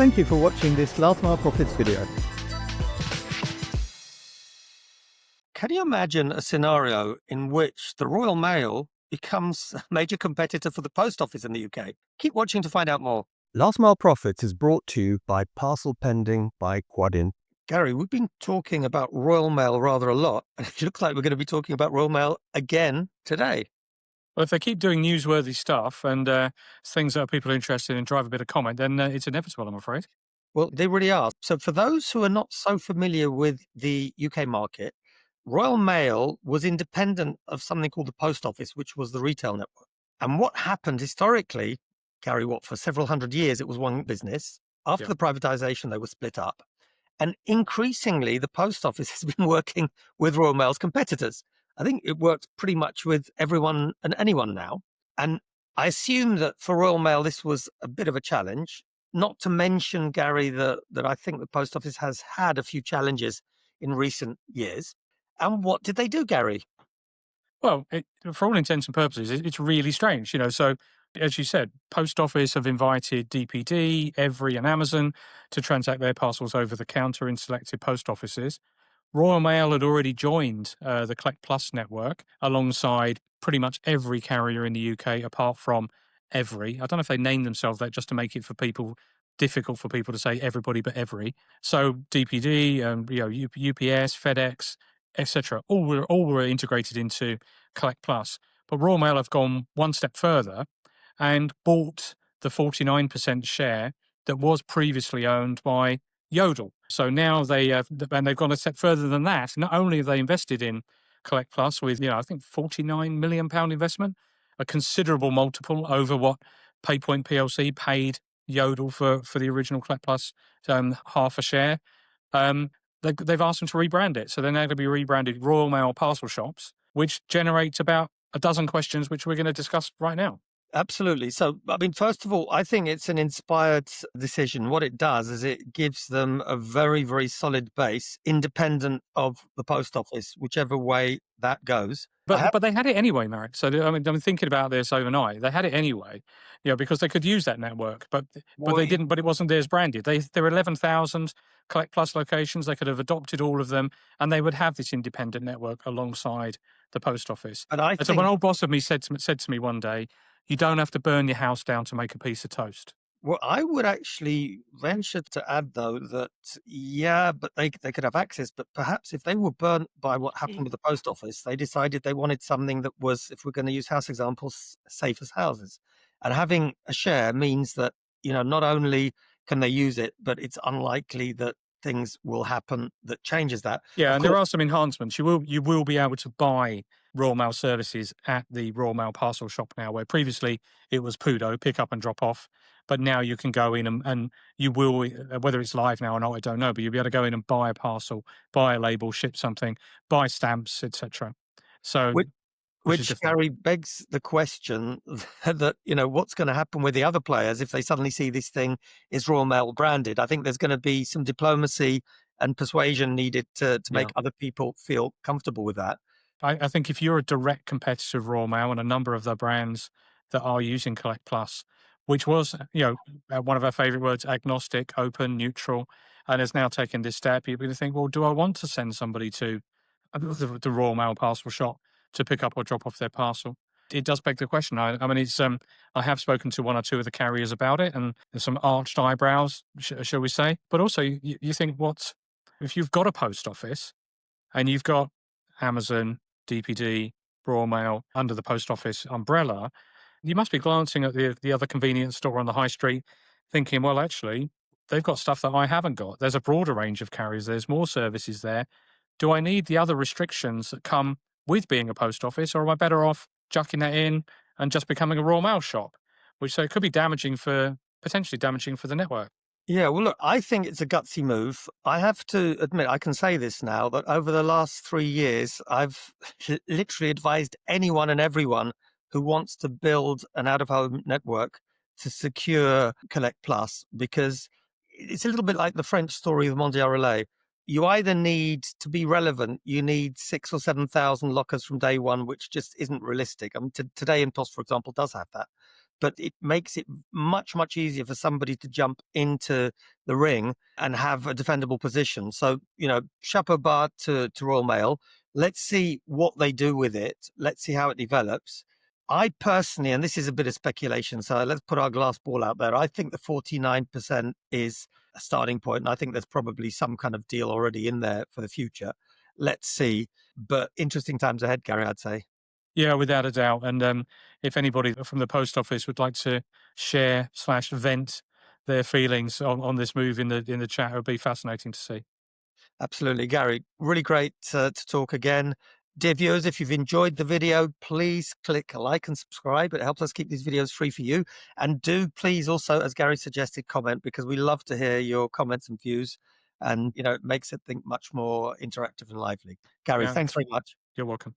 Thank you for watching this Last Mile Profits video. Can you imagine a scenario in which the Royal Mail becomes a major competitor for the post office in the UK? Keep watching to find out more. Last Mile Profits is brought to you by Parcel Pending by Quadient. Gary, we've been talking about Royal Mail rather a lot, and it looks like we're going to be talking about Royal Mail again today. Well, if they keep doing newsworthy stuff and things that people are interested in drive a bit of comment, then it's inevitable, I'm afraid. Well, they really are. So for those who are not so familiar with the UK market, Royal Mail was independent of something called the post office, which was the retail network. And what happened historically, Gary, for several hundred years, it was one business. After the privatization, they were split up. And increasingly, the post office has been working with Royal Mail's competitors. I think it works pretty much with everyone and anyone now. And I assume that for Royal Mail, this was a bit of a challenge. Not to mention, Gary, that I think the post office has had a few challenges in recent years. And what did they do, Gary? Well, for all intents and purposes, it's really strange, So, as you said, post office have invited DPD, Every, and Amazon to transact their parcels over the counter in selected post offices. Royal Mail had already joined the Collect Plus network alongside pretty much every carrier in the UK, apart from Every. I don't know if they named themselves that just to make it difficult for people to say everybody but Every. So DPD, UPS, FedEx, etc. All were integrated into Collect Plus. But Royal Mail have gone one step further and bought the 49% share that was previously owned by Yodel. So now they've gone a step further than that. Not only have they invested in Collect Plus with, I think £49 million investment, a considerable multiple over what PayPoint PLC paid Yodel for the original Collect Plus half a share. They've asked them to rebrand it. So they're now going to be rebranded Royal Mail Parcel Shops, which generates about a dozen questions, which we're going to discuss right now. Absolutely. So, I mean, first of all, I think it's an inspired decision. What it does is it gives them a very, very solid base, independent of the post office, whichever way that goes. But they had it anyway, Marek. So, I mean, I'm thinking about this overnight. They had it anyway, because they could use that network, but they didn't. But it wasn't theirs branded. There were 11,000 Collect Plus locations. They could have adopted all of them, and they would have this independent network alongside the post office. But so, an old boss of me said to me one day, "You don't have to burn your house down to make a piece of toast." Well, I would actually venture to add, though, that, but they could have access. But perhaps if they were burnt by what happened with the post office, they decided they wanted something that was, if we're going to use house examples, safe as houses. And having a share means that, not only can they use it, but it's unlikely that things will happen that changes that. Yeah, and there are some enhancements. You will be able to buy Royal Mail services at the Royal Mail Parcel Shop now, where previously it was PUDO, pick up and drop off. But now you can go in and you will, whether it's live now or not, I don't know, but you'll be able to go in and buy a parcel, buy a label, ship something, buy stamps, etc. So, which Gary begs the question that, what's going to happen with the other players if they suddenly see this thing is Royal Mail branded? I think there's going to be some diplomacy and persuasion needed to make other people feel comfortable with that. I think if you're a direct competitor of Royal Mail and a number of the brands that are using Collect Plus, which was, one of our favourite words, agnostic, open, neutral, and has now taken this step, you're going to think, well, do I want to send somebody to the Royal Mail Parcel Shop to pick up or drop off their parcel? It does beg the question. I mean, it's I have spoken to one or two of the carriers about it, and there's some arched eyebrows, shall we say. But also, you think, what if you've got a post office and you've got Amazon, DPD, Royal Mail under the post office umbrella, you must be glancing at the other convenience store on the high street thinking, well, actually, they've got stuff that I haven't got. There's a broader range of carriers. There's more services there. Do I need the other restrictions that come with being a post office, or am I better off chucking that in and just becoming a Royal Mail shop? So it could be potentially damaging for the network. Yeah, well, look, I think it's a gutsy move. I have to admit, I can say this now, that over the last 3 years, I've literally advised anyone and everyone who wants to build an out-of-home network to secure Collect Plus, because it's a little bit like the French story of Mondial Relay. You either need to be relevant, you need 6,000 or 7,000 lockers from day one, which just isn't realistic. I mean, today InPost, for example, does have that. but it makes it much, much easier for somebody to jump into the ring and have a defendable position. So, chapeau bas to Royal Mail. Let's see what they do with it. Let's see how it develops. I personally, and this is a bit of speculation, so let's put our glass ball out there. I think the 49% is a starting point, and I think there's probably some kind of deal already in there for the future. Let's see. But interesting times ahead, Gary, I'd say. Yeah, without a doubt. And if anybody from the post office would like to share/vent their feelings on this move in the chat, it would be fascinating to see. Absolutely, Gary. Really great to talk again. Dear viewers, if you've enjoyed the video, please click like and subscribe. It helps us keep these videos free for you. And do please also, as Gary suggested, comment, because we love to hear your comments and views. And, it makes it think much more interactive and lively. Gary, Yeah, thanks very much. you're welcome.